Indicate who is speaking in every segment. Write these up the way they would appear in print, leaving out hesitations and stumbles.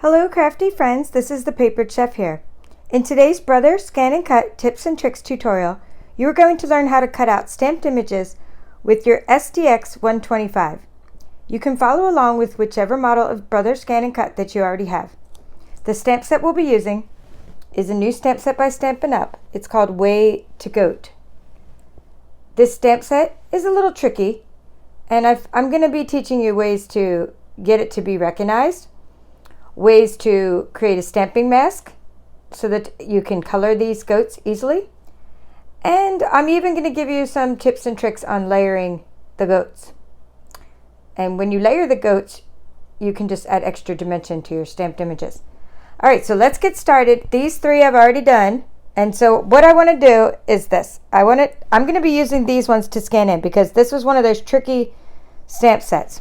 Speaker 1: Hello crafty friends, this is the Papered Chef here. In today's Brother ScanNCut Tips and Tricks tutorial, you are going to learn how to cut out stamped images with your SDX125. You can follow along with whichever model of Brother ScanNCut that you already have. The stamp set we'll be using is a new stamp set by Stampin' Up. It's called Way to Goat. This stamp set is a little tricky, and I'm going to be teaching you ways to get it to be recognized, ways to create a stamping mask so that you can color these goats easily. And I'm even going to give you some tips and tricks on layering the goats. And when you layer the goats, you can just add extra dimension to your stamped images. All right, so let's get started. These three I've already done. And so what I want to do is this. I'm going to be using these ones to scan in because this was one of those tricky stamp sets.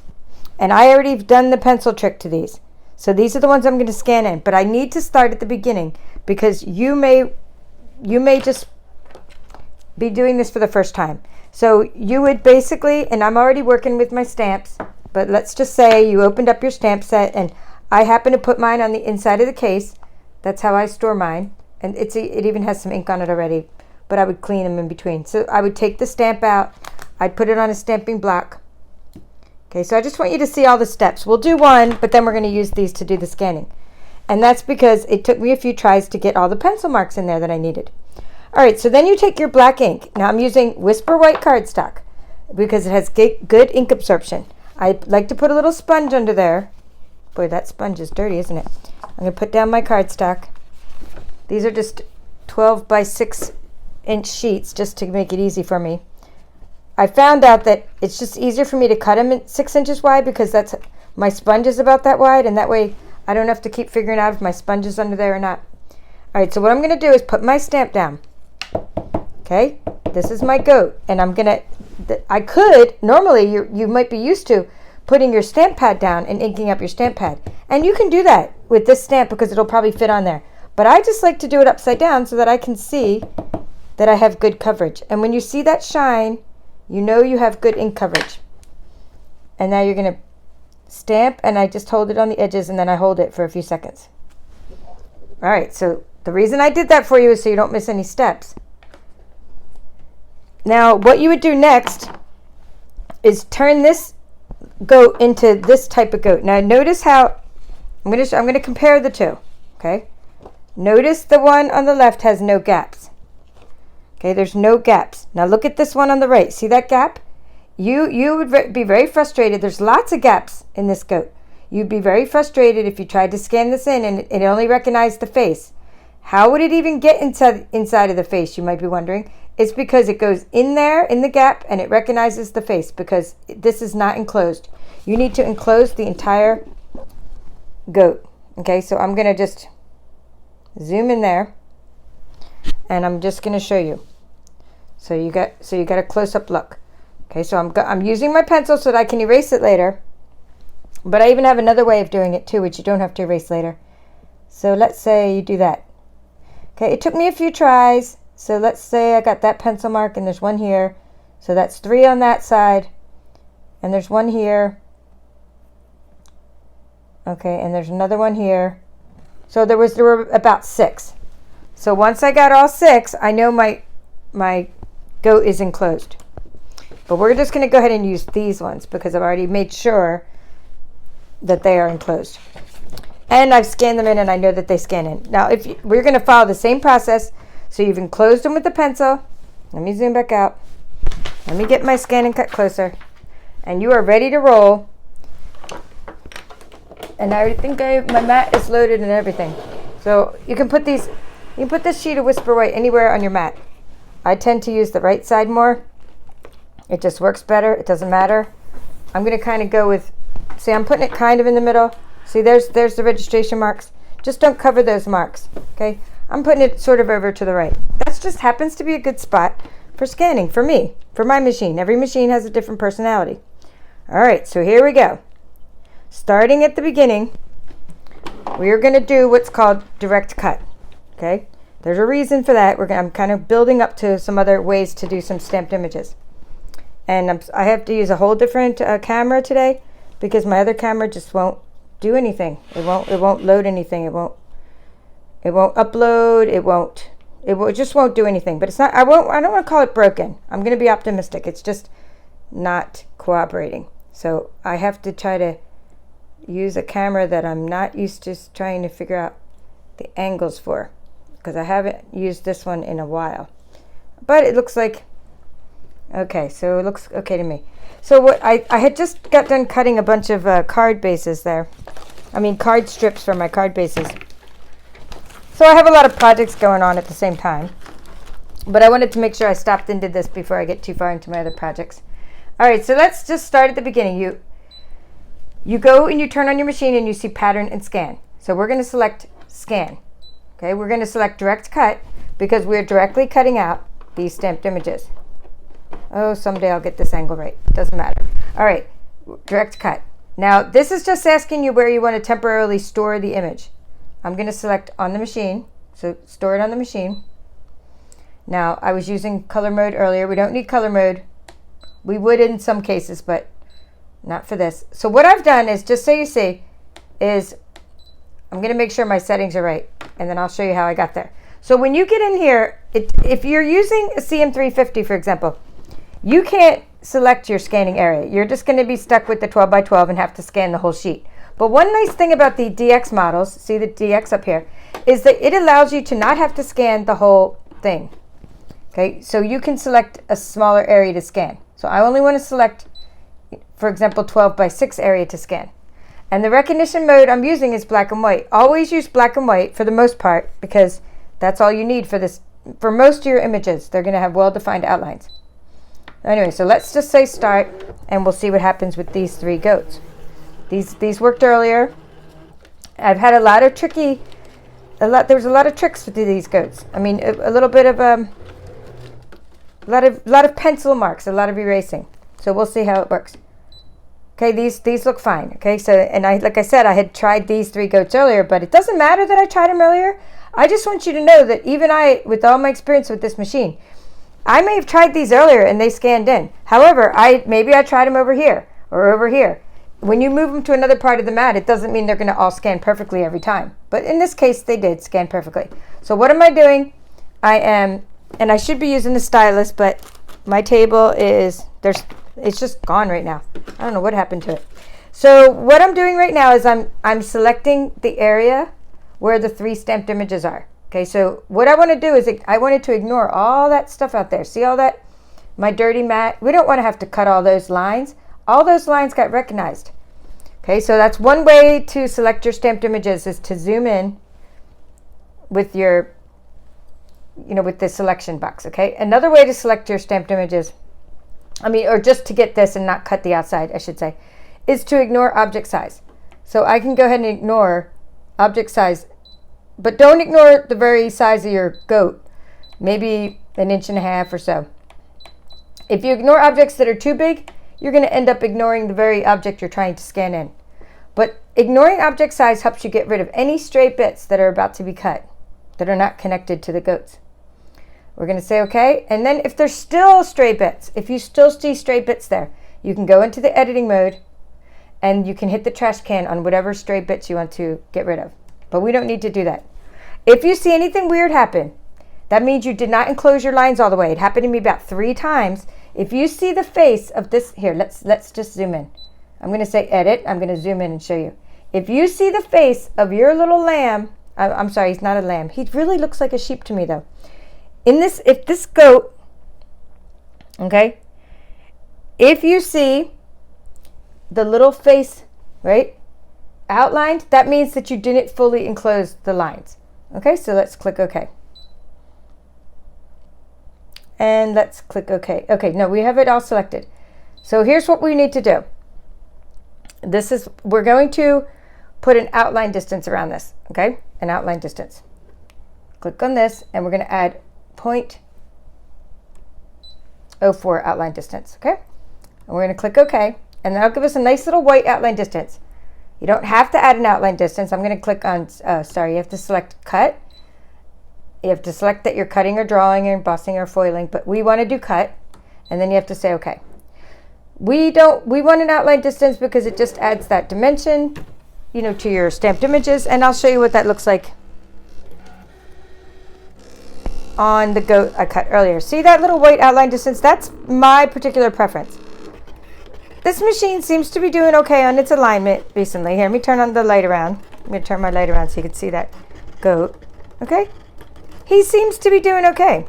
Speaker 1: And I already have done the pencil trick to these. So these are the ones I'm going to scan in, but I need to start at the beginning because you may just be doing this for the first time. So you would basically, and I'm already working with my stamps, but let's just say you opened up your stamp set, and I happen to put mine on the inside of the case. That's how I store mine, and it even has some ink on it already, but I would clean them in between. So I would take the stamp out, I'd put it on a stamping block. Okay, so I just want you to see all the steps. We'll do one, but then we're going to use these to do the scanning. And that's because it took me a few tries to get all the pencil marks in there that I needed. All right, so then you take your black ink. Now I'm using Whisper White cardstock because it has good ink absorption. I like to put a little sponge under there. Boy, that sponge is dirty, isn't it? I'm going to put down my cardstock. These are just 12 by 6 inch sheets just to make it easy for me. I found out that it's just easier for me to cut them 6 inches wide because my sponge is about that wide, and that way I don't have to keep figuring out if my sponge is under there or not. All right, so what I'm going to do is put my stamp down. Okay, this is my goat, and I could, normally you might be used to putting your stamp pad down and inking up your stamp pad. And you can do that with this stamp because it'll probably fit on there. But I just like to do it upside down so that I can see that I have good coverage. And when you see that shine, you know you have good ink coverage. And now you're going to stamp, and I just hold it on the edges, and then I hold it for a few seconds. All right, so the reason I did that for you is so you don't miss any steps. Now, what you would do next is turn this goat into this type of goat. Now, notice how I'm going to compare the two. Okay, notice the one on the left has no gaps. Okay, there's no gaps. Now look at this one on the right. See that gap? You would be very frustrated. There's lots of gaps in this goat. You'd be very frustrated if you tried to scan this in and it only recognized the face. How would it even get inside of the face, you might be wondering? It's because it goes in there, in the gap, and it recognizes the face because this is not enclosed. You need to enclose the entire goat. Okay, so I'm going to just zoom in there, and I'm just going to show you. So you got a close-up look. Okay, so I'm using my pencil so that I can erase it later. But I even have another way of doing it too, which you don't have to erase later. So let's say you do that. Okay, it took me a few tries. So let's say I got that pencil mark, and there's one here. So that's 3 on that side, and there's one here. Okay, and there's another one here. So there were about 6. So once I got all 6, I know my goat is enclosed. But we're just going to go ahead and use these ones because I've already made sure that they are enclosed. And I've scanned them in, and I know that they scan in. Now, we're going to follow the same process. So you've enclosed them with the pencil. Let me zoom back out. Let me get my ScanNCut closer. And you are ready to roll. And I think my mat is loaded and everything. So you can put this sheet of Whisper White anywhere on your mat. I tend to use the right side more. It just works better. It doesn't matter. I'm going to kind of go with, see, I'm putting it kind of in the middle. See, there's the registration marks. Just don't cover those marks, okay? I'm putting it sort of over to the right. That just happens to be a good spot for scanning for me, for my machine. Every machine has a different personality. All right, so here we go. Starting at the beginning, we are going to do what's called direct cut, okay? There's a reason for that. I'm kind of building up to some other ways to do some stamped images. And I have to use a whole different camera today because my other camera just won't do anything. It won't load anything. It won't upload. It just won't do anything. But it's not, I don't want to call it broken. I'm going to be optimistic. It's just not cooperating. So I have to try to use a camera that I'm not used to trying to figure out the angles for, because I haven't used this one in a while. But it looks like okay, so it looks okay to me. So what I had just got done cutting a bunch of card bases there. I mean card strips for my card bases. So I have a lot of projects going on at the same time. But I wanted to make sure I stopped and did this before I get too far into my other projects. All right, so let's just start at the beginning. You go and you turn on your machine and you see pattern and scan. So we're going to select scan. Okay, we're going to select direct cut because we're directly cutting out these stamped images. Oh, someday I'll get this angle right. Doesn't matter. All right, direct cut. Now, this is just asking you where you want to temporarily store the image. I'm going to select on the machine, so store it on the machine. Now, I was using color mode earlier. We don't need color mode. We would in some cases, but not for this. So what I've done is, just so you see, is I'm going to make sure my settings are right, and then I'll show you how I got there. So when you get in here, if you're using a CM350, for example, you can't select your scanning area. You're just going to be stuck with the 12 by 12 and have to scan the whole sheet. But one nice thing about the DX models, see the DX up here, is that it allows you to not have to scan the whole thing. Okay, so you can select a smaller area to scan. So I only want to select, for example, 12 by 6 area to scan. And the recognition mode I'm using is black and white. Always use black and white for the most part, because that's all you need for this. For most of your images, they're going to have well-defined outlines. Anyway, so let's just say start, and we'll see what happens with these three goats. These worked earlier. I've had a lot of there was a lot of tricks with these goats. I mean, a little bit of a lot of pencil marks, a lot of erasing. So we'll see how it works. Okay, these look fine. Okay, so like I said, I had tried these three goats earlier, but it doesn't matter that I tried them earlier. I just want you to know that even I, with all my experience with this machine, I may have tried these earlier and they scanned in. However, maybe I tried them over here or over here. When you move them to another part of the mat, it doesn't mean they're going to all scan perfectly every time. But in this case, they did scan perfectly. So what am I doing? And I should be using the stylus, but my table it's just gone right now. I don't know what happened to it. So what I'm doing right now is I'm selecting the area where the three stamped images are. Okay, so what I want to do is I wanted to ignore all that stuff out there. See all that? My dirty mat. We don't want to have to cut all those lines. All those lines got recognized. Okay, so that's one way to select your stamped images, is to zoom in with your, with the selection box. Okay, another way to select your stamped images, or just to get this and not cut the outside, I should say, is to ignore object size. So I can go ahead and ignore object size, but don't ignore the very size of your goat, maybe 1.5 inches or so. If you ignore objects that are too big, you're going to end up ignoring the very object you're trying to scan in. But ignoring object size helps you get rid of any stray bits that are about to be cut, that are not connected to the goats. We're going to say OK, and then if there's still stray bits, if you still see stray bits there, you can go into the editing mode and you can hit the trash can on whatever stray bits you want to get rid of. But we don't need to do that. If you see anything weird happen, that means you did not enclose your lines all the way. It happened to me about 3 times. If you see the face of this, here, let's just zoom in. I'm going to say edit. I'm going to zoom in and show you. If you see the face of your little lamb, I'm sorry, he's not a lamb. He really looks like a sheep to me though. If this goat, okay, if you see the little face, right, outlined, that means that you didn't fully enclose the lines. Okay, so let's click OK. And let's click OK. Okay, no, we have it all selected. So here's what we need to do. We're going to put an outline distance around this, okay? An outline distance. Click on this, and we're going to add 0.04 outline distance, okay? And we're going to click OK, and that'll give us a nice little white outline distance. You don't have to add an outline distance. I'm going to click on, you have to select cut. You have to select that you're cutting or drawing or embossing or foiling, but we want to do cut, and then you have to say OK. We want an outline distance because it just adds that dimension, to your stamped images, and I'll show you what that looks like on the goat I cut earlier. See that little white outline distance? That's my particular preference. This machine seems to be doing okay on its alignment recently. Here, let me turn on the light around. I'm going to turn my light around so you can see that goat. Okay? He seems to be doing okay.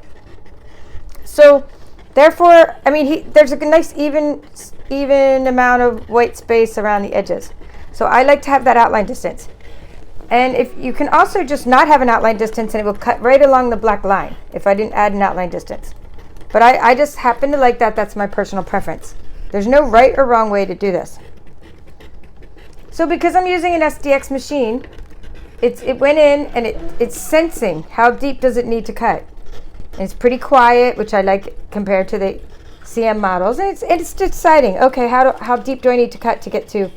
Speaker 1: So, therefore, I mean, there's a nice even amount of white space around the edges. So I like to have that outline distance. And if you can also just not have an outline distance and it will cut right along the black line if I didn't add an outline distance. But I just happen to like that. That's my personal preference. There's no right or wrong way to do this. So because I'm using an SDX machine, it went in and it's sensing how deep does it need to cut. And it's pretty quiet, which I like compared to the CM models. And it's deciding, okay, how deep do I need to cut to get to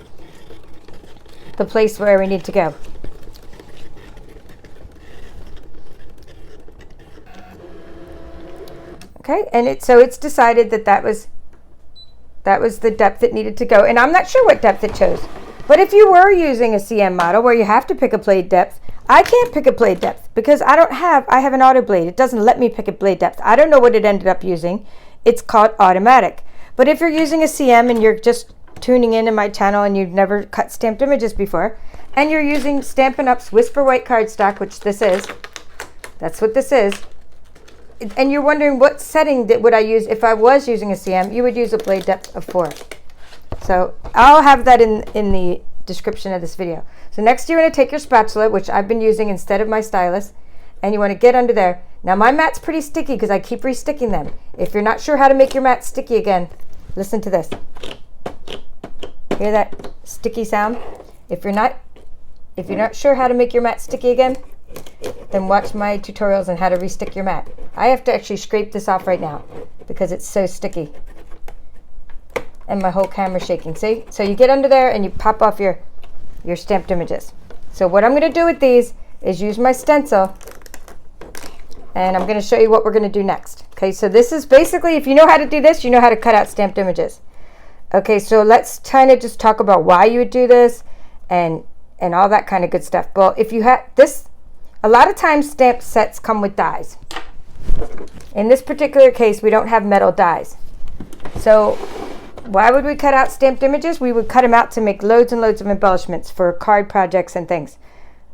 Speaker 1: the place where we need to go. Okay, and so it's decided that was the depth it needed to go. And I'm not sure what depth it chose. But if you were using a CM model where you have to pick a blade depth, I can't pick a blade depth because I have an Autoblade. It doesn't let me pick a blade depth. I don't know what it ended up using. It's called automatic. But if you're using a CM and you're just tuning in my channel and you've never cut stamped images before, and you're using Stampin' Up's Whisper White cardstock, which this is, that's what this is, and you're wondering what setting would I use if I was using a CM, you would use a blade depth of 4. So I'll have that in the description of this video. So next you want to take your spatula, which I've been using instead of my stylus, and you want to get under there. Now my mat's pretty sticky because I keep resticking them. If you're not sure how to make your mat sticky again, listen to this. Hear that sticky sound? If you're not sure how to make your mat sticky again, then watch my tutorials on how to restick your mat. I have to actually scrape this off right now because it's so sticky. And my whole camera's shaking, see? So you get under there and you pop off your stamped images. So what I'm going to do with these is use my stencil, and I'm going to show you what we're going to do next. Okay, so this is basically, if you know how to do this, you know how to cut out stamped images. Okay, so let's kind of just talk about why you would do this and all that kind of good stuff. Well, if you have this, a lot of times stamp sets come with dies. In this particular case, we don't have metal dies. So why would we cut out stamped images? We would cut them out to make loads and loads of embellishments for card projects and things.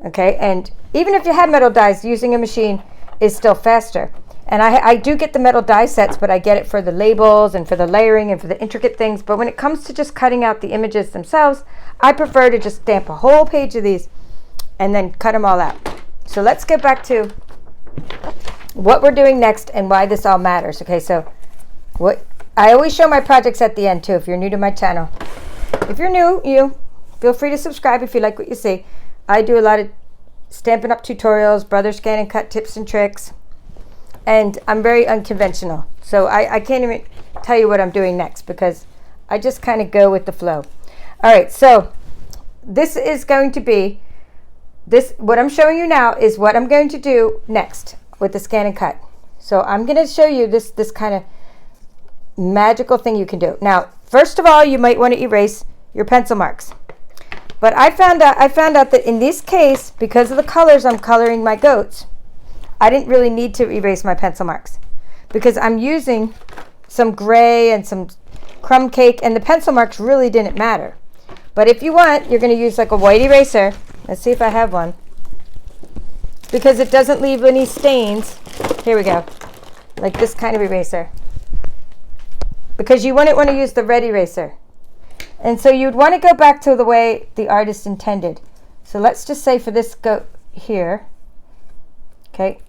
Speaker 1: Okay, and even if you had metal dies, using a machine is still faster. And I do get the metal die sets, but I get it for the labels and for the layering and for the intricate things. But when it comes to just cutting out the images themselves, I prefer to just stamp a whole page of these and then cut them all out. So let's get back to what we're doing next and why this all matters. Okay, so I always show my projects at the end too, if you're new to my channel. If you're new, feel free to subscribe if you like what you see. I do a lot of Stampin' Up tutorials, brother ScanNCut tips and tricks, and I'm very unconventional. So I can't even tell you what I'm doing next because I just kind of go with the flow. All right, so this is going to be, what I'm showing you now is what I'm going to do next with the ScanNCut. So I'm going to show you this kind of magical thing you can do. Now, first of all, you might want to erase your pencil marks. But I found out that in this case, because of the colors I'm coloring my goats, I didn't really need to erase my pencil marks because I'm using some gray and some crumb cake, and the pencil marks really didn't matter. But if you want, you're going to use like a white eraser. Let's see if I have one. Because it doesn't leave any stains. Here we go. Like this kind of eraser. Because you wouldn't want to use the red eraser. And so you'd want to go back to the way the artist intended. So let's just say for this goat here, okay,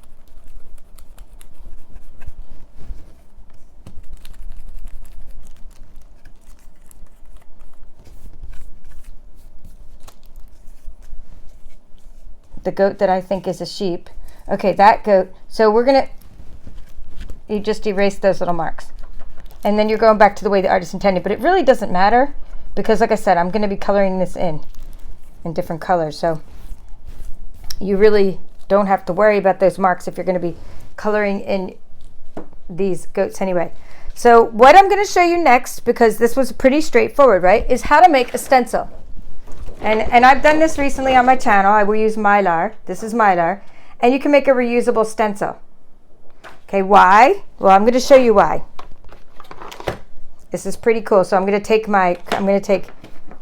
Speaker 1: the goat that I think is a sheep. Okay, that goat. So you just erase those little marks. And then you're going back to the way the artist intended. But it really doesn't matter because, like I said, I'm going to be coloring this in different colors. So you really don't have to worry about those marks if you're going to be coloring in these goats anyway. So what I'm going to show you next, because this was pretty straightforward, right, is how to make a stencil. And I've done this recently on my channel. I will use Mylar. This is Mylar. And you can make a reusable stencil. Okay, why? Well, I'm going to show you why. This is pretty cool. So I'm going to take my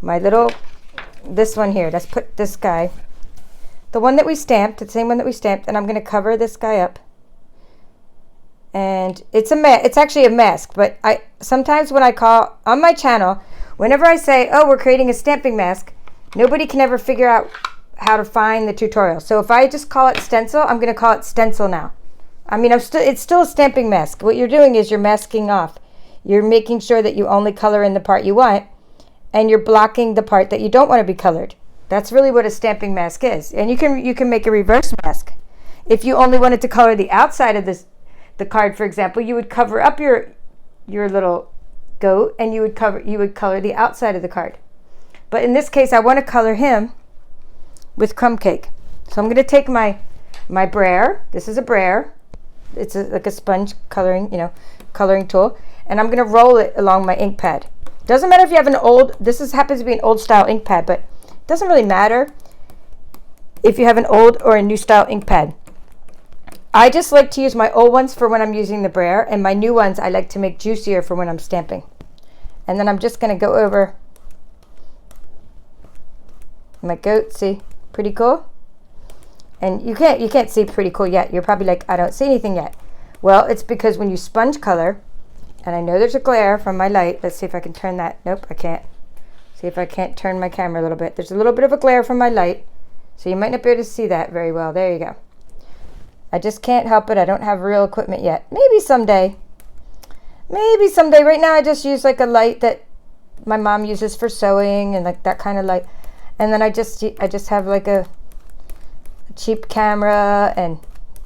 Speaker 1: little, this one here. Let's put this guy, the one that we stamped, the same one that we stamped, and I'm going to cover this guy up. And it's actually a mask, but sometimes when I call on my channel, whenever I say, oh, we're creating a stamping mask, nobody can ever figure out how to find the tutorial. So if I just call it stencil, I'm going to call it stencil now. I mean, it's still a stamping mask. What you're doing is you're masking off. You're making sure that you only color in the part you want, and you're blocking the part that you don't want to be colored. That's really what a stamping mask is. And you can make a reverse mask. If you only wanted to color the outside of the card, for example, you would cover up your little goat, and you would color the outside of the card. But in this case, I want to color him with crumb cake. So I'm going to take my brayer. This is a brayer. It's like a sponge coloring tool, and I'm going to roll it along my ink pad. Doesn't matter if you have an old, happens to be an old style ink pad, but it doesn't really matter if you have an old or a new style ink pad. I just like to use my old ones for when I'm using the brayer, and my new ones I like to make juicier for when I'm stamping. And then I'm just going to go over my goat. See, pretty cool. And you can't see pretty cool yet. You're probably like, I don't see anything yet. Well, it's because when you sponge color, and I know there's a glare from my light. Let's see if I can turn that. Nope, I can't. See if I can't turn my camera a little bit. There's a little bit of a glare from my light, so you might not be able to see that very well. There you go. I just can't help it. I don't have real equipment yet. Maybe someday. Maybe someday. Right now I just use like a light that my mom uses for sewing, and like that kind of light. And then I just have like a cheap camera, and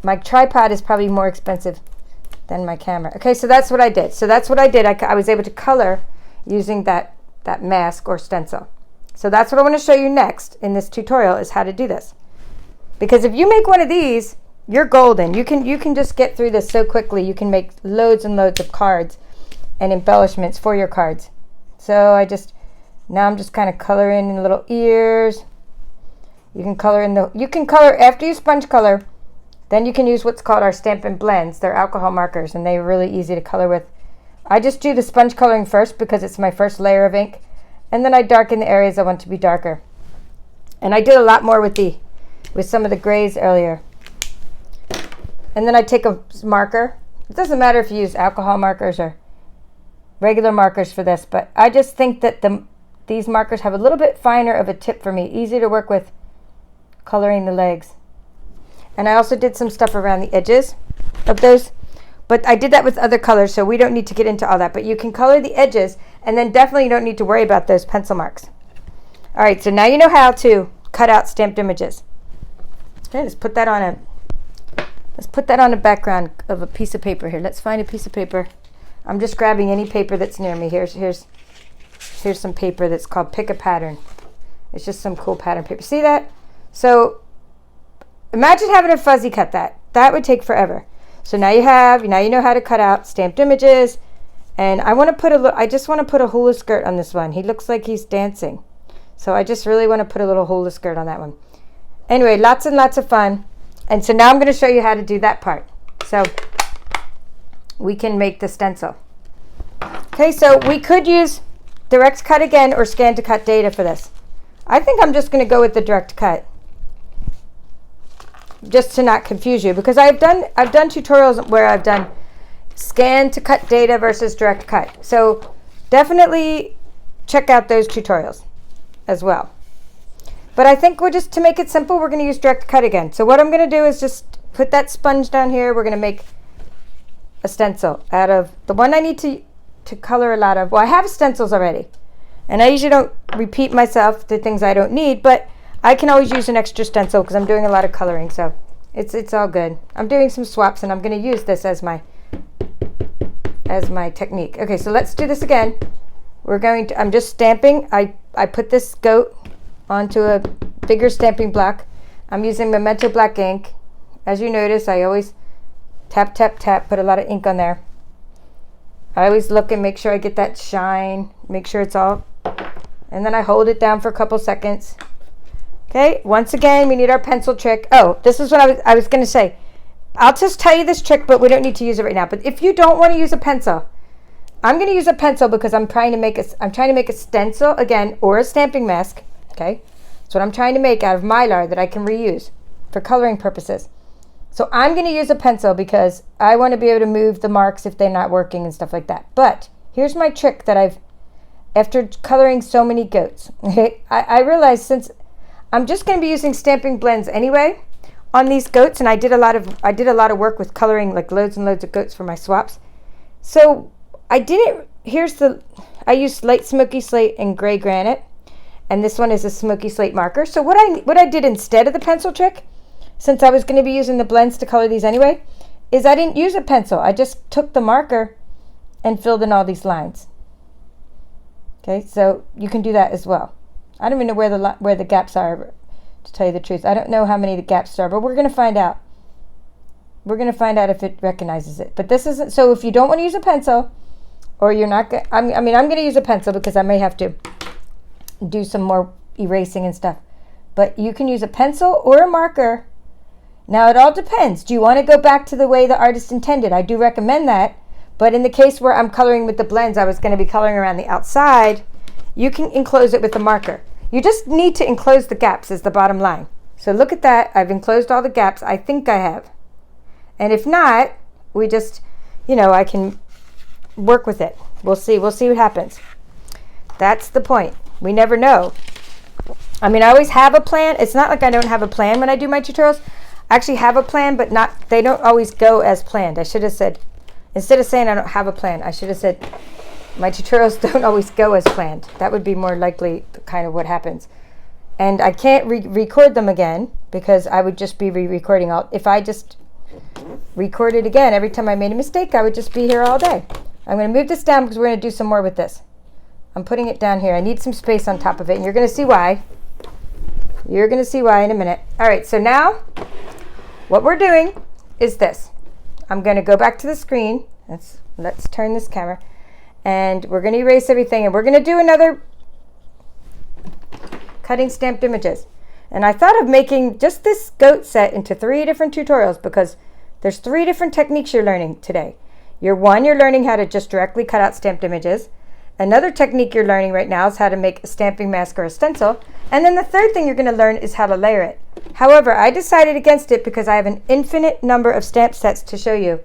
Speaker 1: my tripod is probably more expensive than my camera. Okay, so that's what I did. I was able to color using that mask or stencil. So that's what I want to show you next in this tutorial, is how to do this. Because if you make one of these, you're golden. You can just get through this so quickly. You can make loads and loads of cards and embellishments for your cards. So now I'm just kind of coloring in the little ears. You can color after you sponge color. Then you can use what's called our Stampin' blends. They're alcohol markers, and they're really easy to color with. I just do the sponge coloring first because it's my first layer of ink, and then I darken the areas I want to be darker. And I did a lot more with some of the grays earlier. And then I take a marker. It doesn't matter if you use alcohol markers or regular markers for this, but I just think that these markers have a little bit finer of a tip for me, easy to work with coloring the legs. And I also did some stuff around the edges of those, but I did that with other colors, so we don't need to get into all that. But you can color the edges, and then definitely you don't need to worry about those pencil marks. All right, so now you know how to cut out stamped images. Okay, let's put that on a background of a piece of paper here. Let's find a piece of paper. I'm just grabbing any paper that's near me. Here's some paper that's called Pick a Pattern. It's just some cool pattern paper. See that? So imagine having a fuzzy cut that. That would take forever. So now you know how to cut out stamped images. And I just want to put a hula skirt on this one. He looks like he's dancing. So I just really want to put a little hula skirt on that one. Anyway, lots and lots of fun. And so now I'm going to show you how to do that part. So we can make the stencil. Okay, so we could use direct cut again or ScanNCut data for this. I think I'm just going to go with the direct cut, just to not confuse you, because I've done tutorials where I've done ScanNCut data versus direct cut. So definitely check out those tutorials as well. But I think to make it simple, we're going to use direct cut again. So what I'm going to do is just put that sponge down here. We're going to make a stencil out of the one I need to color a lot of. Well, I have stencils already, and I usually don't repeat myself to things I don't need, but I can always use an extra stencil because I'm doing a lot of coloring, so it's all good. I'm doing some swaps, and I'm going to use this as my technique. Okay, so let's do this again. I'm just stamping. I put this goat onto a bigger stamping block. I'm using Memento black ink. As you notice, I always tap, tap, tap, put a lot of ink on there. I always look and make sure I get that shine, make sure it's all and then I hold it down for a couple seconds. Okay, once again, we need our pencil trick. Oh, this is what I was going to say. I'll just tell you this trick, but we don't need to use it right now. But if you don't want to use a pencil, I'm going to use a pencil because I'm trying to make a stencil again, or a stamping mask. Okay, that's what I'm trying to make out of Mylar that I can reuse for coloring purposes. So I'm going to use a pencil because I want to be able to move the marks if they're not working and stuff like that. But here's my trick that after coloring so many goats, I realized since I'm just going to be using stamping blends anyway on these goats, and I did a lot of work with coloring like loads and loads of goats for my swaps. So I used light smoky slate and gray granite, and this one is a smoky slate marker. So what I did instead of the pencil trick, since I was going to be using the blends to color these anyway, is I didn't use a pencil. I just took the marker and filled in all these lines. Okay, so you can do that as well. I don't even know where the gaps are, to tell you the truth. I don't know how many the gaps are, but we're going to find out. We're going to find out if it recognizes it. But this isn't, so if you don't want to use a pencil, or you're not going, I'm going to use a pencil because I may have to do some more erasing and stuff. But you can use a pencil or a marker. Now it all depends. Do you want to go back to the way the artist intended? I do recommend that. But in the case where I'm coloring with the blends, I was going to be coloring around the outside, you can enclose it with a marker. You just need to enclose the gaps is the bottom line. So look at that. I've enclosed all the gaps. I think I have. And if not, we just, I can work with it. We'll see. We'll see what happens. That's the point. We never know. I mean, I always have a plan. It's not like I don't have a plan when I do my tutorials. I actually have a plan, but they don't always go as planned. I should have said, instead of saying I don't have a plan, I should have said my tutorials don't always go as planned. That would be more likely kind of what happens. And I can't record them again because I would just be re-recording all. If I just recorded again every time I made a mistake, I would just be here all day. I'm going to move this down because we're going to do some more with this. I'm putting it down here. I need some space on top of it, and you're going to see why. You're going to see why in a minute. All right, so now what we're doing is this. I'm going to go back to the screen. Let's turn this camera. And we're going to erase everything, and we're going to do another cutting stamped images. And I thought of making just this goat set into 3 different tutorials because there's 3 different techniques you're learning today. You're learning how to just directly cut out stamped images. Another technique you're learning right now is how to make a stamping mask or a stencil. And then the third thing you're going to learn is how to layer it. However, I decided against it because I have an infinite number of stamp sets to show you.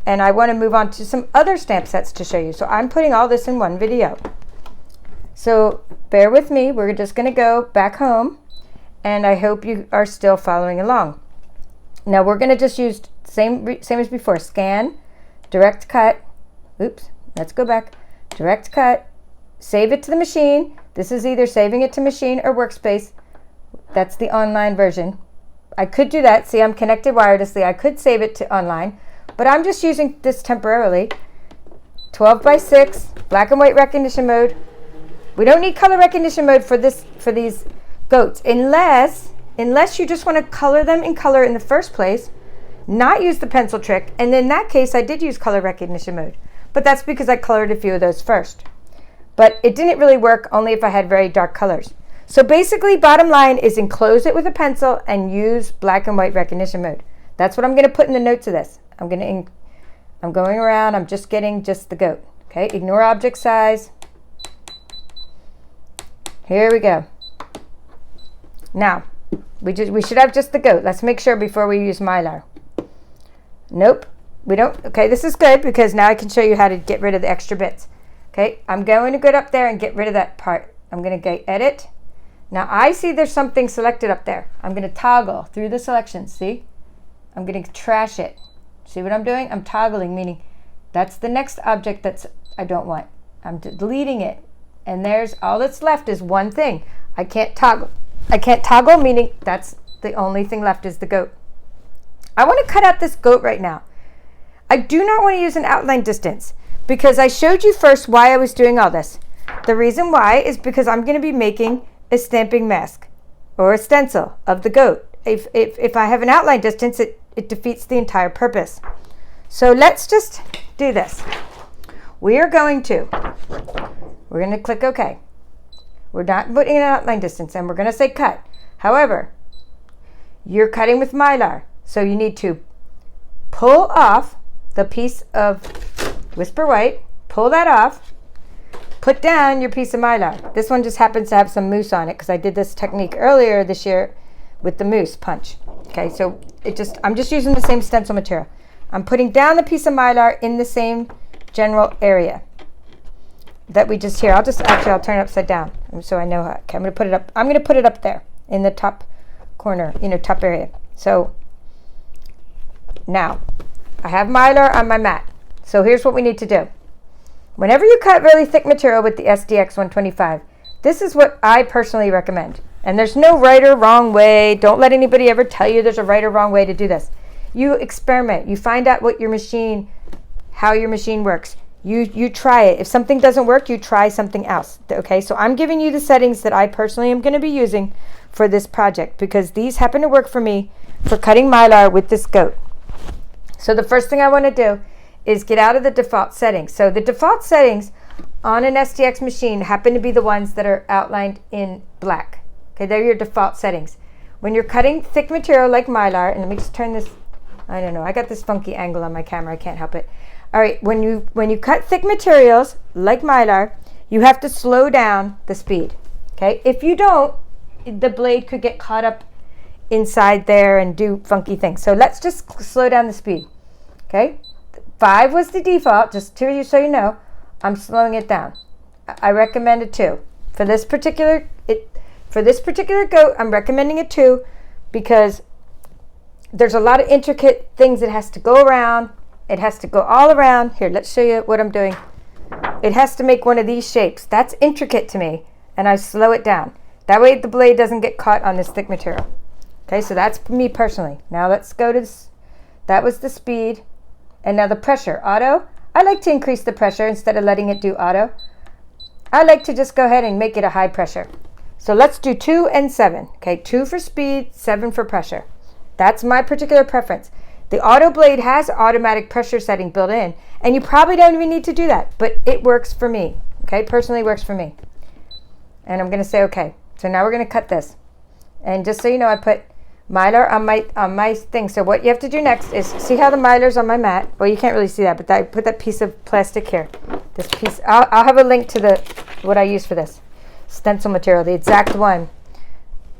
Speaker 1: And I want to move on to some other stamp sets to show you. So I'm putting all this in one video. So bear with me. We're just going to go back home. And I hope you are still following along. Now we're going to just use same as before. Scan, direct cut. Oops, let's go back. Direct cut. Save it to the machine. This is either saving it to machine or workspace. That's the online version. I could do that. See, I'm connected wirelessly. I could save it to online, but I'm just using this temporarily. 12:6, black and white recognition mode. We don't need color recognition mode for these goats unless you just want to color them in color in the first place, not use the pencil trick. And in that case, I did use color recognition mode, but that's because I colored a few of those first. But it didn't really work only if I had very dark colors. So basically, bottom line is enclose it with a pencil and use black and white recognition mode. That's what I'm going to put in the notes of this. I'm going around. I'm just getting just the goat. Okay, ignore object size. Here we go. Now, we should have just the goat. Let's make sure before we use Mylar. Nope, we don't. Okay, this is good because now I can show you how to get rid of the extra bits. Okay, I'm going to go up there and get rid of that part. I'm going to go edit. Now I see there's something selected up there. I'm going to toggle through the selections. See? I'm going to trash it. See what I'm doing? I'm toggling, meaning that's the next object I don't want. I'm deleting it. And there's all that's left is one thing. I can't toggle. I can't toggle, meaning that's the only thing left is the goat. I want to cut out this goat right now. I do not want to use an outline distance because I showed you first why I was doing all this. The reason why is because I'm going to be making a stamping mask or a stencil of the goat. If I have an outline distance, it defeats the entire purpose. So let's just do this. We're going to click OK. We're not putting an outline distance, and we're going to say cut. However, you're cutting with Mylar, so you need to pull off the piece of Whisper White, pull that off, put down your piece of Mylar. This one just happens to have some mousse on it because I did this technique earlier this year with the mousse punch. Okay, so I'm just using the same stencil material. I'm putting down the piece of Mylar in the same general area that we just here. I'll turn it upside down so I know how. Okay, I'm going to put it up. I'm going to put it up there in the top corner, top area. So now I have Mylar on my mat. So here's what we need to do. Whenever you cut really thick material with the SDX125, this is what I personally recommend. And there's no right or wrong way. Don't let anybody ever tell you there's a right or wrong way to do this. You experiment. You find out how your machine works. You try it. If something doesn't work, you try something else. Okay, so I'm giving you the settings that I personally am going to be using for this project because these happen to work for me for cutting Mylar with this goat. So the first thing I want to do is get out of the default settings. So the default settings on an SDX machine happen to be the ones that are outlined in black. Okay, they're your default settings. When you're cutting thick material like Mylar, and let me just turn this, I don't know, I got this funky angle on my camera, I can't help it. All right, when you cut thick materials like Mylar, you have to slow down the speed. Okay, if you don't, the blade could get caught up inside there and do funky things. So let's just slow down the speed. Okay, 5 was the default, just so you know. I'm slowing it down. I recommend a 2 for this particular goat. I'm recommending a 2 because there's a lot of intricate things that has to go around. It has to go all around. Here, let's show you what I'm doing. It has to make one of these shapes. That's intricate to me, and I slow it down. That way the blade doesn't get caught on this thick material. Okay, so that's me personally. Now let's go to this. That was the speed. And now the pressure, auto. I like to increase the pressure instead of letting it do auto. I like to just go ahead and make it a high pressure. So let's do 2 and 7. Okay, 2 for speed, 7 for pressure. That's my particular preference. The Autoblade has automatic pressure setting built in, and you probably don't even need to do that, but it works for me. Okay, personally works for me. And I'm going to say okay. So now we're going to cut this. And just so you know, I put Mylar on my thing. So what you have to do next is see how the Mylar's on my mat. Well, you can't really see that, but I put that piece of plastic here. This piece. I'll have a link to what I use for this stencil material, the exact one.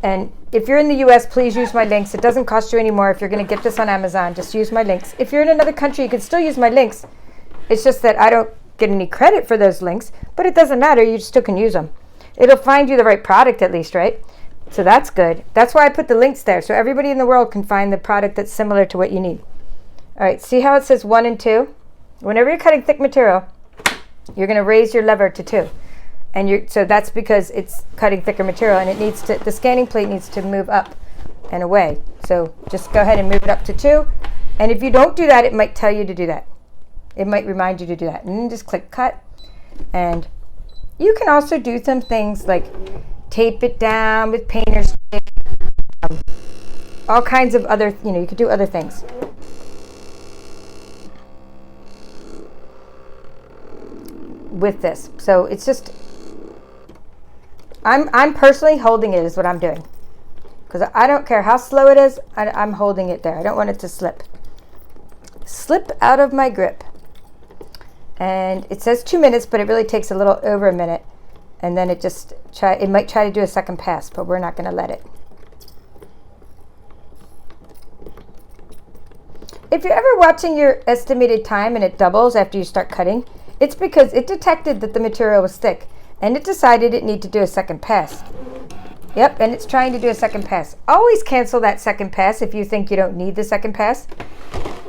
Speaker 1: And if you're in the US, please use my links. It doesn't cost you any more. If you're going to get this on Amazon, just use my links. If you're in another country, you can still use my links. It's just that I don't get any credit for those links, but it doesn't matter. You still can use them. It'll find you the right product at least, right? So that's good. That's why I put the links there, so everybody in the world can find the product that's similar to what you need. All right, see how it says 1 and 2? Whenever you're cutting thick material, you're going to raise your lever to 2. And so that's because it's cutting thicker material, and the scanning plate needs to move up and away. So just go ahead and move it up to 2. And if you don't do that, it might tell you to do that. It might remind you to do that. And then just click cut. And you can also do some things like tape it down with painter's tape, all kinds of other, you could do other things. With this. So it's just, I'm personally holding it is what I'm doing. Because I don't care how slow it is, I'm holding it there. I don't want it to slip. Slip out of my grip. And it says 2 minutes, but it really takes a little over a minute. And then it might try to do a second pass, but we're not going to let it. If you're ever watching your estimated time and it doubles after you start cutting, it's because it detected that the material was thick and it decided it needed to do a second pass. Yep, and it's trying to do a second pass. Always cancel that second pass if you think you don't need the second pass.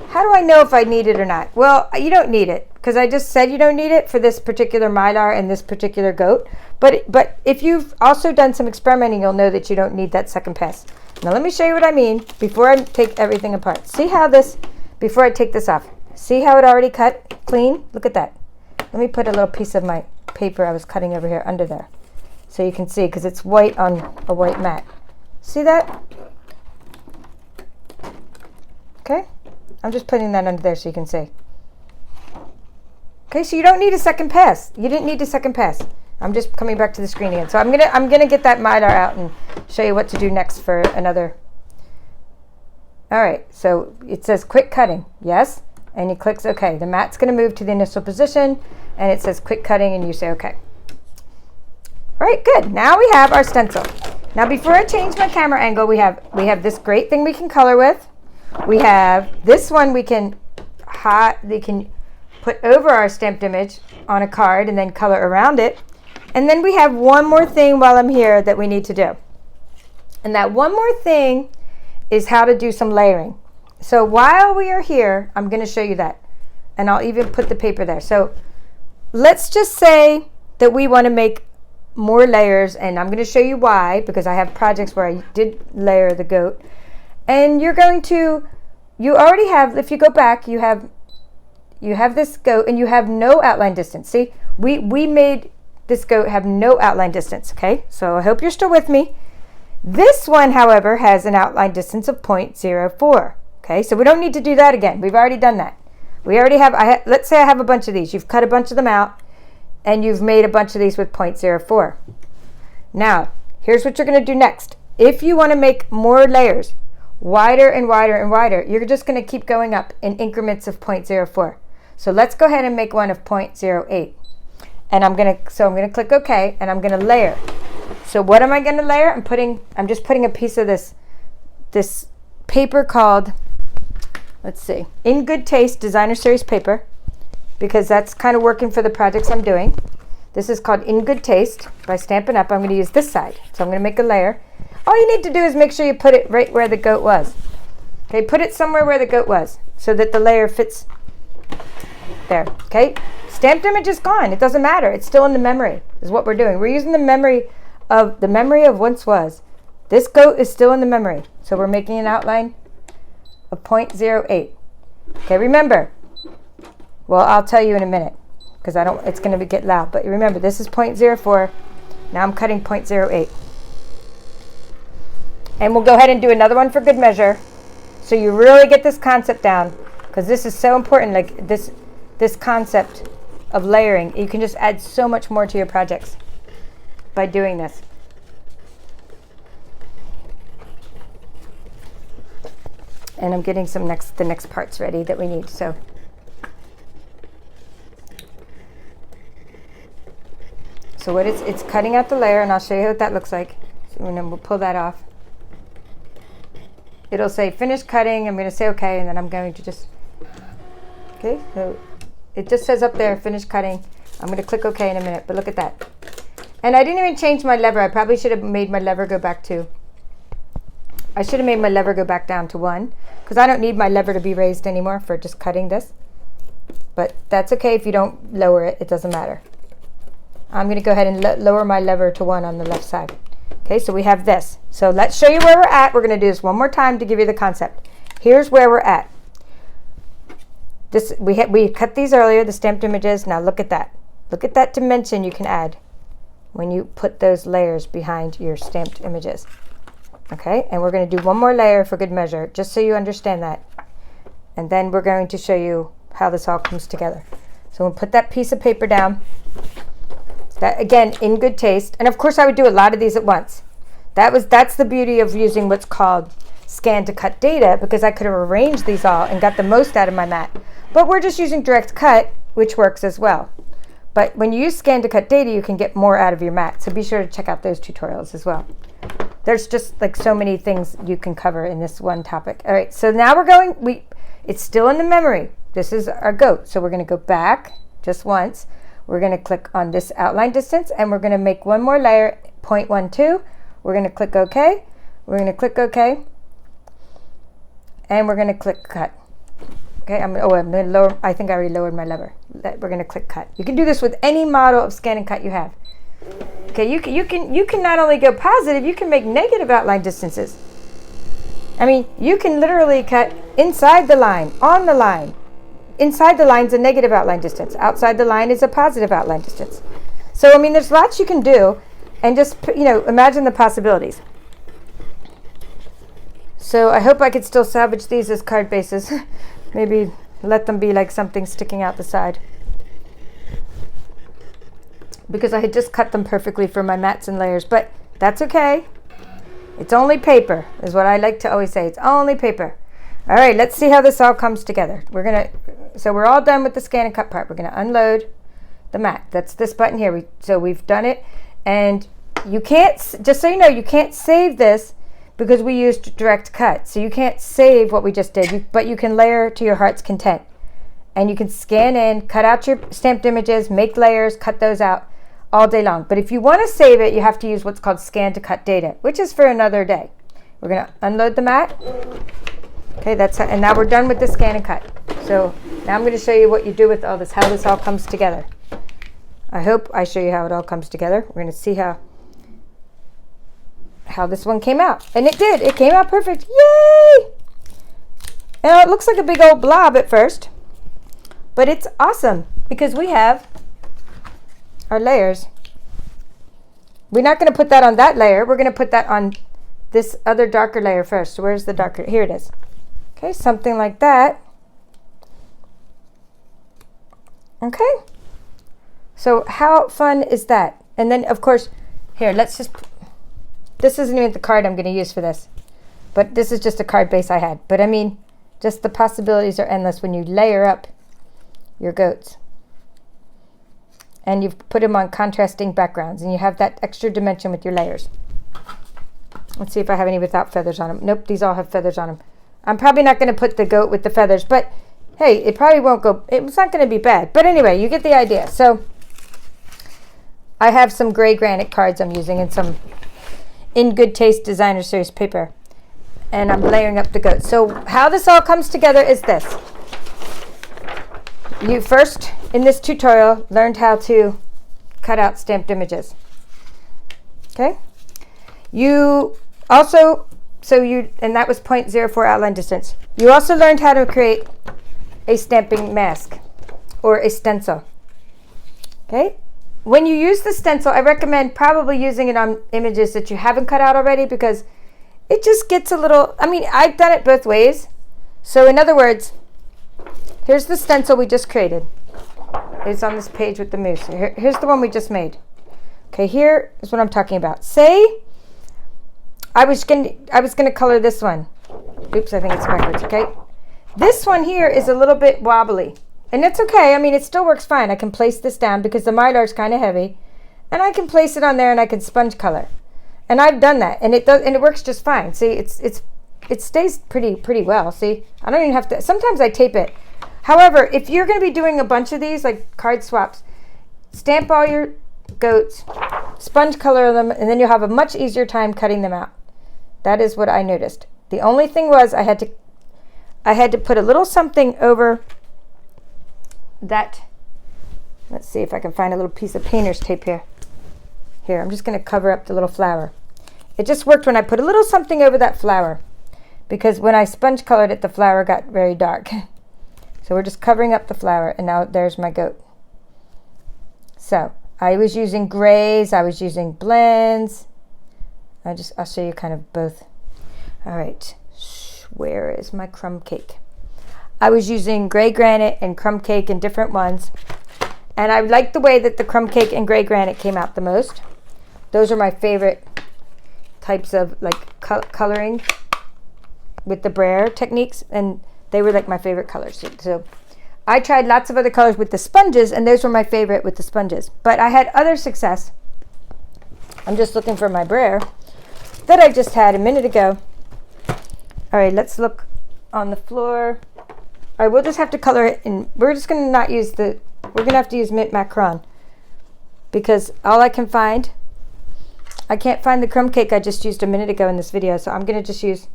Speaker 1: How do I know if I need it or not? Well, you don't need it because I just said you don't need it for this particular Mylar and this particular goat. But if you've also done some experimenting, you'll know that you don't need that second pass. Now let me show you what I mean before I take everything apart. See how before I take this off, see how it already cut clean? Look at that. Let me put a little piece of my paper I was cutting over here under there so you can see, because it's white on a white mat. See that? Okay. I'm just putting that under there so you can see. Okay, so you don't need a second pass. You didn't need a second pass. I'm just coming back to the screen again. So I'm gonna get that Mylar out and show you what to do next for another. All right, so it says quick cutting, yes, and he clicks OK. The mat's gonna move to the initial position, and it says quick cutting, and you say OK. All right, good. Now we have our stencil. Now before I change my camera angle, we have this great thing we can color with. We have this one we can put over our stamped image on a card and then color around it. And then we have one more thing while I'm here that we need to do. And that one more thing is how to do some layering. So while we are here, I'm going to show you that. And I'll even put the paper there. So let's just say that we want to make more layers, and I'm going to show you why, because I have projects where I did layer the goat. And you already have, if you go back, you have this goat and you have no outline distance. See, we made this goat have no outline distance, okay? So I hope you're still with me. This one, however, has an outline distance of 0.04, okay? So we don't need to do that again. We've already done that. We already have, let's say I have a bunch of these. You've cut a bunch of them out, and you've made a bunch of these with 0.04. Now, here's what you're going to do next. If you want to make more layers, wider and wider and wider, you're just going to keep going up in increments of 0.04. So let's go ahead and make one of 0.08. And I'm going to click OK, and I'm going to layer. So what am I going to layer? I'm just putting a piece of this paper called, let's see, In Good Taste Designer Series paper, because that's kind of working for the projects I'm doing. This is called In Good Taste by Stampin' Up. I'm going to use this side. So I'm going to make a layer. All you need to do is make sure you put it right where the goat was. Okay, put it somewhere where the goat was so that the layer fits there. Okay, stamped image is gone. It doesn't matter. It's still in the memory is what we're doing. We're using the memory of once was. This goat is still in the memory. So we're making an outline of 0.08. Okay, remember. Well, I'll tell you in a minute because it's going to get loud. But remember, this is 0.04. Now I'm cutting 0.08. And we'll go ahead and do another one for good measure so you really get this concept down, because this is so important. Like this concept of layering, you can just add so much more to your projects by doing this. And I'm getting the next parts ready that we need. So what it's cutting out the layer, and I'll show you what that looks like. And then we'll pull that off. It'll say finish cutting. I'm going to say OK, and then I'm going to just, okay, so it just says up there finish cutting. I'm going to click OK in a minute, but look at that. And I didn't even change my lever. I probably should have made my lever go back to, I should have made my lever go back down to 1, because I don't need my lever to be raised anymore for just cutting this. But that's OK if you don't lower it. It doesn't matter. I'm going to go ahead and lower my lever to 1 on the left side. Okay, so we have this. So let's show you where we're at. We're going to do this one more time to give you the concept. Here's where we're at. We cut these earlier, the stamped images. Now look at that. Look at that dimension you can add when you put those layers behind your stamped images. Okay, and we're going to do one more layer for good measure, just so you understand that. And then we're going to show you how this all comes together. So we'll put that piece of paper down. That, again, In Good Taste. And of course I would do a lot of these at once. That's the beauty of using what's called Scan to Cut data, because I could have arranged these all and got the most out of my mat. But we're just using Direct Cut, which works as well. But when you use Scan to Cut data, you can get more out of your mat. So be sure to check out those tutorials as well. There's just like so many things you can cover in this one topic. All right, so now we're going, it's still in the memory. This is our goat. So we're going to go back just once. We're going to click on this outline distance, and we're going to make one more layer, 0.12. We're going to click OK. We're going to click OK. And we're going to click Cut. Okay, I'm going to lower, I think I already lowered my lever. We're going to click Cut. You can do this with any model of ScanNCut you have. Okay, you can not only go positive, you can make negative outline distances. I mean, you can literally cut inside the line, on the line. Inside the line is a negative outline distance. Outside the line is a positive outline distance. So, I mean, there's lots you can do, and just, imagine the possibilities. So I hope I could still salvage these as card bases. Maybe let them be like something sticking out the side. because I had just cut them perfectly for my mats and layers, but that's okay. It's only paper, is what I like to always say. It's only paper. All right, let's see how this all comes together. So we're all done with the scan and cut part. We're gonna unload the mat. That's this button here. So we've done it, and you can't, just so you know, you can't save this because we used direct cut. So you can't save what we just did, but you can layer to your heart's content. And you can scan in, cut out your stamped images, make layers, cut those out all day long. But if you want to save it, you have to use what's called ScanNCut data, which is for another day. We're going to unload the mat. Okay, and now we're done with the scan and cut. So now I'm going to show you what you do with all this, how this all comes together. I hope I show you how it all comes together. We're going to see how this one came out. And it did. It came out perfect. Yay! Now it looks like a big old blob at first, but it's awesome because we have our layers. We're not going to put that on that layer. We're going to put that on this other darker layer first. So where's the darker? Here it is. Okay, something like that. Okay. So how fun is that? And then, of course, here, let's just, this isn't even the card I'm going to use for this, but this is just a card base I had. But I mean, just the possibilities are endless when you layer up your goats. And you've put them on contrasting backgrounds, and you have that extra dimension with your layers. Let's see if I have any without feathers on them. Nope, these all have feathers on them. I'm probably not going to put the goat with the feathers, but hey, it probably won't go, it's not going to be bad. But anyway, you get the idea. So I have some gray granite cards I'm using and some In Good Taste Designer Series paper. And I'm layering up the goat. So how this all comes together is this. You first, in this tutorial, learned how to cut out stamped images. Okay? You also, and that was 0.04 outline distance. You also learned how to create a stamping mask or a stencil. Okay? When you use the stencil, I recommend probably using it on images that you haven't cut out already because it just gets a little, I mean, I've done it both ways. So in other words, here's the stencil we just created. It's on this page with the moose. Here's the one we just made. Okay, here is what I'm talking about. Say I was gonna color this one. Oops, I think it's backwards, okay? This one here is a little bit wobbly. And it's okay, I mean, it still works fine. I can place this down because the Mylar is kind of heavy. And I can place it on there and I can sponge color. And I've done that, and it works just fine. See, it stays pretty well. See, I don't even have to, sometimes I tape it. However, if you're gonna be doing a bunch of these, like card swaps, stamp all your goats, sponge color them, and then you'll have a much easier time cutting them out. That is what I noticed. The only thing was I had to put a little something over that. Let's see if I can find a little piece of painter's tape here. Here, I'm just going to cover up the little flower. It just worked when I put a little something over that flower because when I sponge colored it, the flower got very dark. So we're just covering up the flower, and now there's my goat. So I was using grays, I was using blends. I'll show you kind of both. All right, where is my crumb cake? I was using gray granite and crumb cake and different ones. And I like the way that the crumb cake and gray granite came out the most. Those are my favorite types of like coloring with the brayer techniques, and they were like my favorite colors. So I tried lots of other colors with the sponges, and those were my favorite with the sponges. But I had other success. I'm just looking for my brayer that I just had a minute ago. All right, let's look on the floor. All right, we'll just have to color it, and we're just going to not use the, we're going to have to use mint macron because all I can find, I can't find the crumb cake I just used a minute ago in this video, so I'm going to just use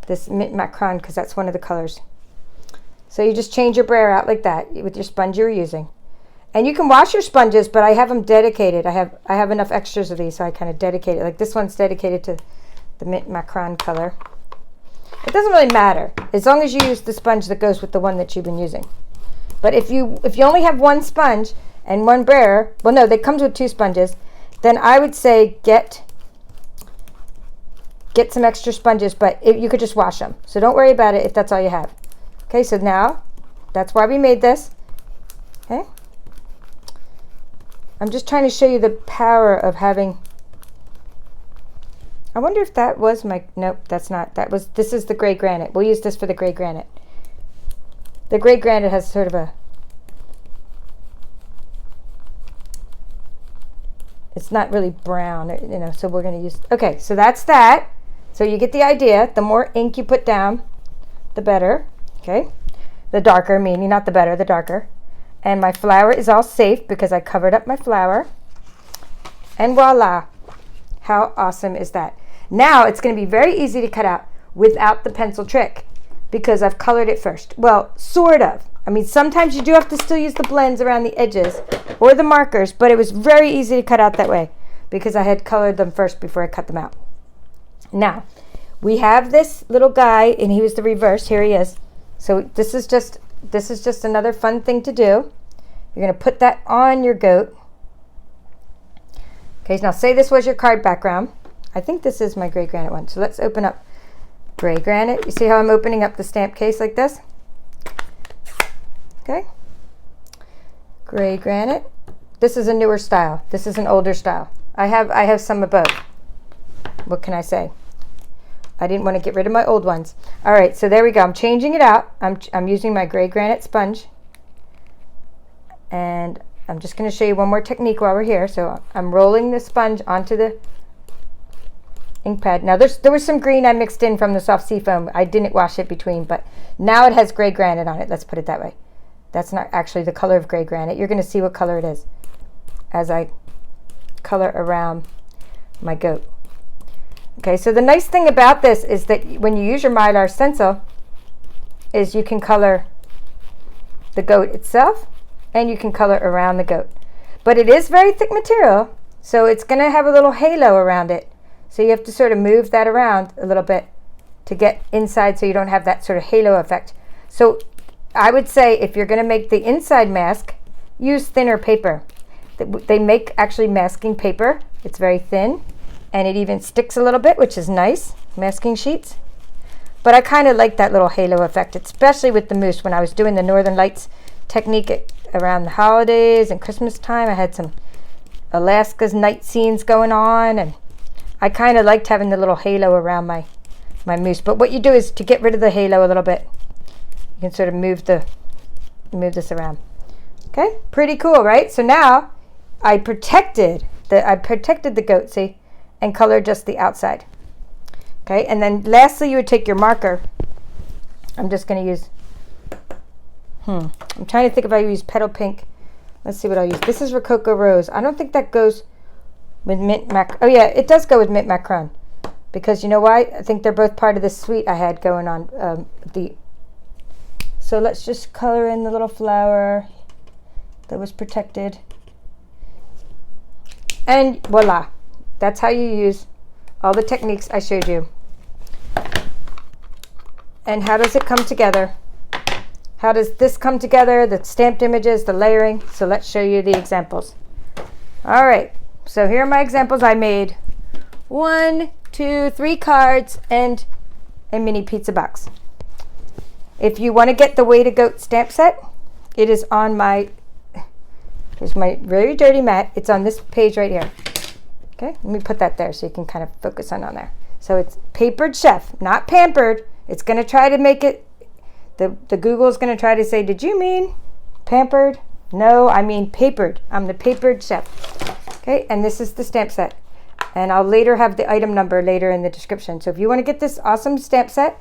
Speaker 1: this mint macron because that's one of the colors. So you just change your brayer out like that with your sponge you were using. And you can wash your sponges, but I have them dedicated. I have enough extras of these, so I kind of dedicate it. Like this one's dedicated to the mint macron color. It doesn't really matter as long as you use the sponge that goes with the one that you've been using. But if you only have one sponge and one brayer, well, no, that comes with two sponges, then I would say get some extra sponges, but you could just wash them. So don't worry about it if that's all you have. Okay, so now that's why we made this. Okay. I'm just trying to show you the power of having, I wonder if that was my, nope, that's not, this is the gray granite. We'll use this for the gray granite. The gray granite has sort of a, it's not really brown, you know, so we're going to use, okay, so that's that. So you get the idea. The more ink you put down, the better, okay? The darker, meaning not the better, the darker. And my flower is all safe because I covered up my flower. And voila. How awesome is that? Now it's going to be very easy to cut out without the pencil trick because I've colored it first. Well, sort of. I mean, sometimes you do have to still use the blends around the edges or the markers, but it was very easy to cut out that way because I had colored them first before I cut them out. Now, we have this little guy, and he was the reverse. Here he is. So this is just another fun thing to do. You're going to put that on your goat. Okay, now say this was your card background. I think this is my gray granite one. So let's open up gray granite. You see how I'm opening up the stamp case like this? Okay. Gray granite. This is a newer style. This is an older style. I have some of both. What can I say? I didn't want to get rid of my old ones. All right, so there we go. I'm changing it out. I'm using my gray granite sponge. And I'm just going to show you one more technique while we're here. So I'm rolling the sponge onto the ink pad. Now there was some green I mixed in from the soft sea foam. I didn't wash it between, but now it has gray granite on it. Let's put it that way. That's not actually the color of gray granite. You're going to see what color it is as I color around my goat. Okay, so the nice thing about this is that when you use your Mylar stencil is you can color the goat itself and you can color around the goat. But it is very thick material, so it's going to have a little halo around it. So you have to sort of move that around a little bit to get inside so you don't have that sort of halo effect. So I would say if you're going to make the inside mask, use thinner paper. They make actually masking paper. It's very thin. And it even sticks a little bit, which is nice, masking sheets. But I kind of like that little halo effect, especially with the mousse. When I was doing the Northern Lights technique around the holidays and Christmas time, I had some Alaska's night scenes going on, and I kind of liked having the little halo around my mousse. But what you do is to get rid of the halo a little bit, you can sort of move this around. Okay, pretty cool, right? So now I protected the goat, see? And color just the outside. Okay, and then lastly you would take your marker. I'm just going to use, I'm trying to think if I use Petal Pink. Let's see what I'll use. This is Rococo Rose. I don't think that goes with Mint Mac. Oh yeah, it does go with Mint Macaron. Because you know why? I think they're both part of this suite I had going on. So let's just color in the little flower that was protected. And voila. That's how you use all the techniques I showed you. And how does it come together? How does this come together? The stamped images, the layering. So let's show you the examples. All right, so here are my examples. I made 1, 2, 3 cards and a mini pizza box. If you want to get the Way to Goat stamp set, it is on here's my very dirty mat. It's on this page right here. Okay, let me put that there so you can kind of focus on there. So it's Papered Chef, not Pampered. It's going to try to make it, the Google is going to try to say, did you mean pampered? No, I mean papered. I'm the Papered Chef. Okay, and this is the stamp set. And I'll later have the item number later in the description. So if you want to get this awesome stamp set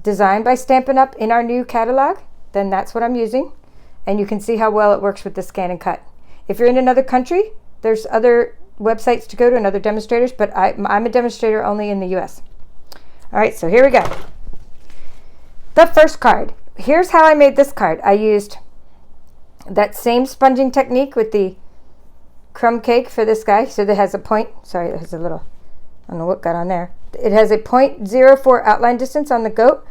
Speaker 1: designed by Stampin' Up! In our new catalog, then that's what I'm using. And you can see how well it works with the ScanNCut. If you're in another country, there's other websites to go to and other demonstrators, but I'm a demonstrator only in the US. All right, so here we go. The first card. Here's how I made this card. I used that same sponging technique with the crumb cake for this guy. So that has a point, sorry, it has a little, I don't know what got on there. It has a 0.04 outline distance on the goat,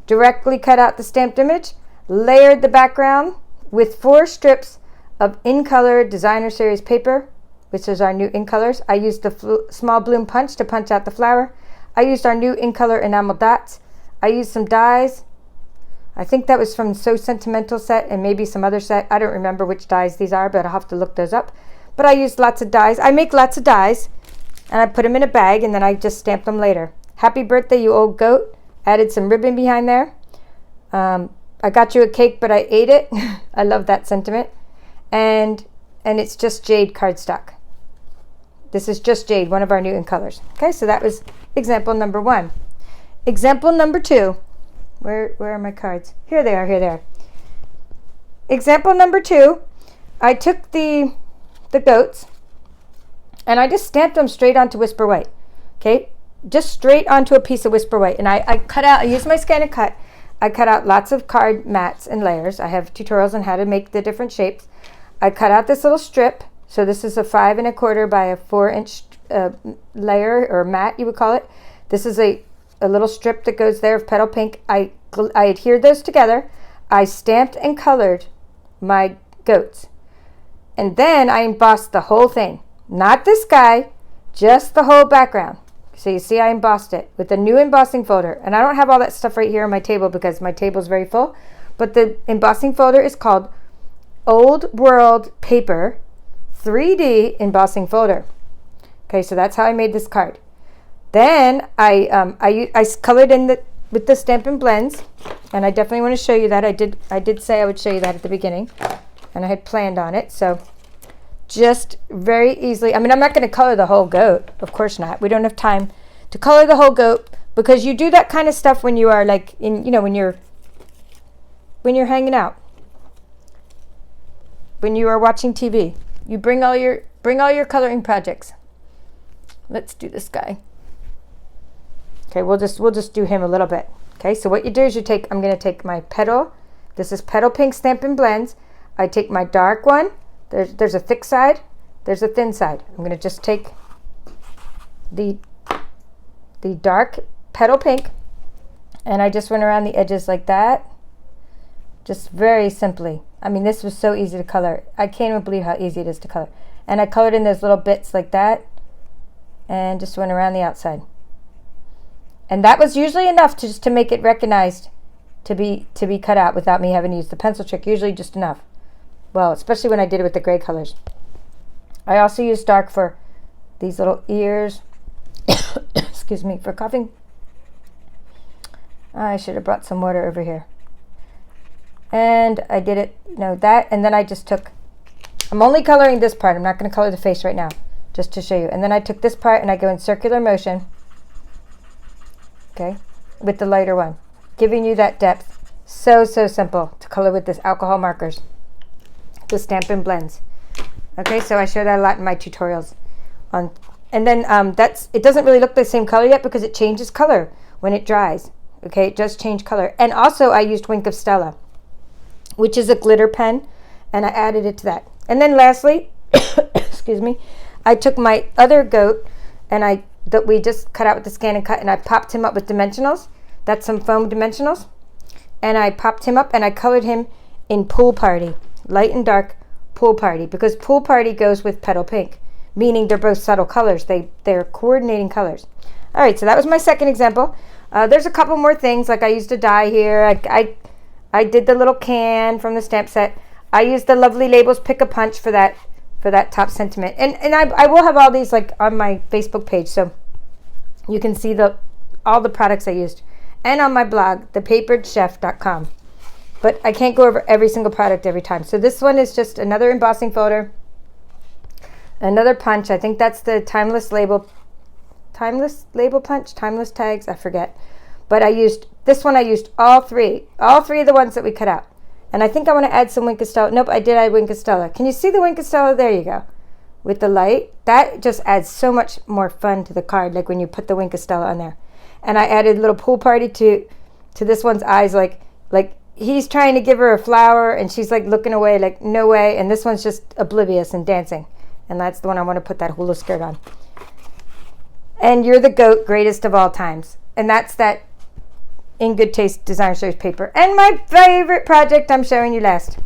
Speaker 1: directly cut out the stamped image, layered the background with 4 strips of in color designer series paper, which is our new ink colors. I used the small bloom punch to punch out the flower. I used our new ink color enamel dots. I used some dies I think that was from So Sentimental set and maybe some other set. I don't remember which dies these are, but I'll have to look those up. But I used lots of dies. I make lots of dies, and I put them in a bag, and then I just stamp them later. Happy birthday, you old goat. Added some ribbon behind there. I got you a cake, but I ate it. I love that sentiment. And it's just jade cardstock. This is just jade, one of our new in colors. Okay, so that was example number 1. Example number 2. Where are my cards? Here they are, here they are. Example number 2, I took the goats and I just stamped them straight onto Whisper White. Okay, just straight onto a piece of Whisper White. And I used my ScanNCut. I cut out lots of card mats and layers. I have tutorials on how to make the different shapes. I cut out this little strip. So this is a 5 1/4 by a 4-inch layer or mat, you would call it. This is a little strip that goes there of petal pink. I adhered those together. I stamped and colored my goats. And then I embossed the whole thing. Not this guy, just the whole background. So you see I embossed it with a new embossing folder. And I don't have all that stuff right here on my table because my table is very full. But the embossing folder is called Old World Paper 3D Embossing Folder. Okay, so that's how I made this card. Then I colored in with the Stampin' blends, and I definitely want to show you that. I did say I would show you that at the beginning, and I had planned on it. So just very easily, I mean, I'm not going to color the whole goat, of course not. We don't have time to color the whole goat because you do that kind of stuff when you are like in, when you're hanging out, when you are watching TV. You bring all your coloring projects. Let's do this guy. Okay, we'll just do him a little bit. Okay, so what you do is I'm going to take my petal. This is Petal Pink Stampin' Blends. I take my dark one. There's a thick side. There's a thin side. I'm going to just take the dark Petal Pink, and I just went around the edges like that. Just very simply. I mean, this was so easy to color. I can't even believe how easy it is to color. And I colored in those little bits like that, and just went around the outside. And that was usually enough to make it recognized to be cut out without me having to use the pencil trick. Usually just enough. Well, especially when I did it with the gray colors. I also used dark for these little ears. Excuse me for coughing. I should have brought some water over here. And I did it, that, and then I just took, I'm only coloring this part. I'm not going to color the face right now, just to show you. And then I took this part and I go in circular motion, okay, with the lighter one, giving you that depth. So simple to color with this alcohol markers, the Stampin' blends. Okay, so I show that a lot in my tutorials. And then it doesn't really look the same color yet because it changes color when it dries. Okay, it does change color. And also I used Wink of Stella, which is a glitter pen, and I added it to that. And then lastly, excuse me, I took my other goat and that we just cut out with the ScanNCut, and I popped him up with dimensionals. That's some foam dimensionals. And I popped him up and I colored him in Pool Party, light and dark Pool Party, because Pool Party goes with Petal Pink, meaning they're both subtle colors. They're coordinating colors. All right, so that was my second example. There's a couple more things, like I used a die here. I did the little can from the stamp set. I used the Lovely Labels Pick a Punch for that top sentiment. And I will have all these like on my Facebook page, so you can see all the products I used. And on my blog, thepaperedchef.com. But I can't go over every single product every time. So this one is just another embossing folder, another punch. I think that's the timeless label punch, timeless tags, I forget. But I used this one. I used all three of the ones that we cut out. And I think I want to add some Wink of Stella. Nope, I did add Wink of Stella. Can you see the Wink of Stella? There you go. With the light, that just adds so much more fun to the card, like when you put the Wink of Stella on there. And I added a little Pool Party to this one's eyes, like he's trying to give her a flower and she's like looking away, like no way. And this one's just oblivious and dancing. And that's the one I want to put that hula skirt on. And You're the Goat, Greatest of All Times. And that's that In Good Taste Design Series paper. And my favorite project I'm showing you last.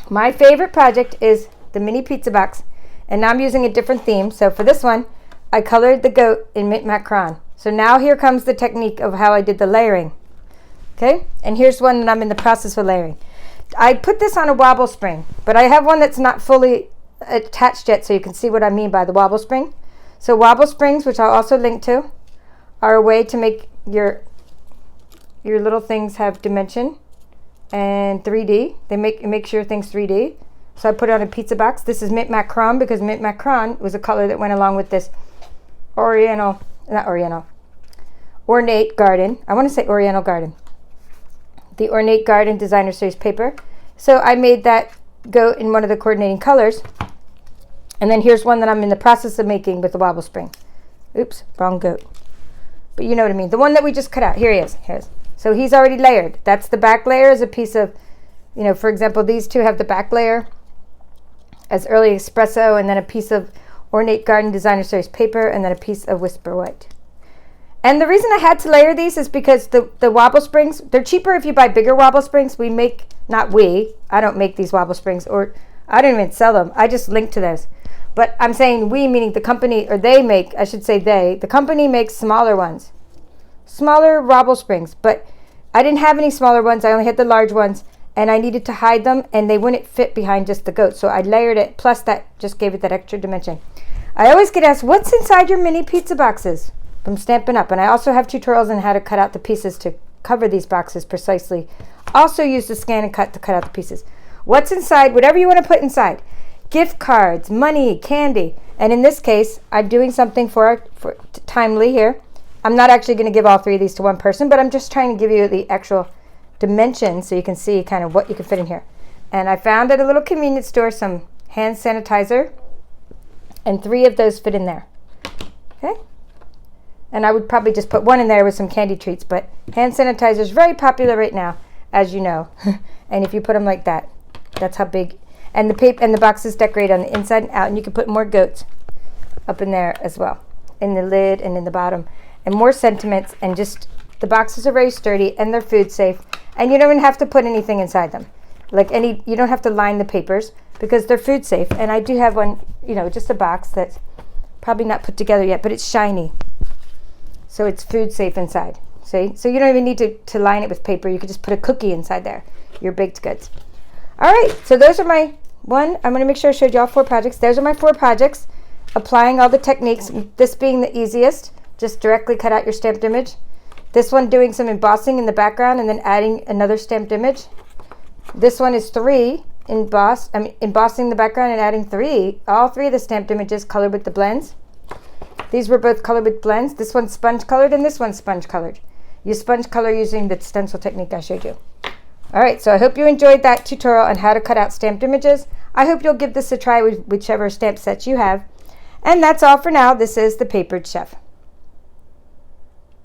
Speaker 1: My favorite project is the mini pizza box. And now I'm using a different theme. So for this one, I colored the goat in Mint Matte Crayon. So now here comes the technique of how I did the layering. Okay, and here's one that I'm in the process of layering. I put this on a wobble spring, but I have one that's not fully attached yet, so you can see what I mean by the wobble spring. So wobble springs, which I'll also link to, are a way to make your little things have dimension and 3D. They make sure things 3D. So I put it on a pizza box. This is Mint Macron because Mint Macron was a color that went along with this Ornate Garden. I want to say Oriental Garden. The Ornate Garden Designer Series paper. So I made that go in one of the coordinating colors. And then here's one that I'm in the process of making with the wobble spring. Oops, wrong goat. But you know what I mean. The one that we just cut out. Here he is. So he's already layered. That's the back layer is a piece of, for example, these two have the back layer as Early Espresso, and then a piece of Ornate Garden Designer Series paper, and then a piece of Whisper White. And the reason I had to layer these is because the wobble springs, they're cheaper if you buy bigger wobble springs. I don't make these wobble springs, or I don't even sell them. I just link to those. But I'm saying we, meaning the company, or they make, I should say the company makes smaller ones. Smaller wobble springs, but I didn't have any smaller ones. I only had the large ones, and I needed to hide them, and they wouldn't fit behind just the goat. So I layered it, plus that just gave it that extra dimension. I always get asked, what's inside your mini pizza boxes from Stampin' Up? And I also have tutorials on how to cut out the pieces to cover these boxes precisely. Also use the ScanNCut to cut out the pieces. What's inside, whatever you want to put inside. Gift cards, money, candy. And in this case, I'm doing something for timely here. I'm not actually going to give all three of these to one person, but I'm just trying to give you the actual dimensions so you can see kind of what you can fit in here. And I found at a little convenience store some hand sanitizer, and 3 of those fit in there. Okay? And I would probably just put one in there with some candy treats, but hand sanitizer is very popular right now, as you know. And if you put them like that, that's how big. And the paper and the box is decorated on the inside and out, and you can put more goats up in there as well, in the lid and in the bottom, and more sentiments. And just the boxes are very sturdy, and they're food safe, and you don't even have to put anything inside them, you don't have to line the papers because they're food safe. And I do have one, just a box that's probably not put together yet, but it's shiny, so it's food safe inside. See, so you don't even need to line it with paper. You could just put a cookie inside there, your baked goods. All right, so those are my I'm going to make sure I showed you all 4 projects. Those are my 4 projects, applying all the techniques, this being the easiest. Just directly cut out your stamped image. This one doing some embossing in the background and then adding another stamped image. This one is 3 embossing the background and adding 3. All 3 of the stamped images colored with the blends. These were both colored with blends. This one's sponge colored and this one's sponge colored. You sponge color using the stencil technique I showed you. All right, so I hope you enjoyed that tutorial on how to cut out stamped images. I hope you'll give this a try with whichever stamp sets you have. And that's all for now. This is the Papered Chef.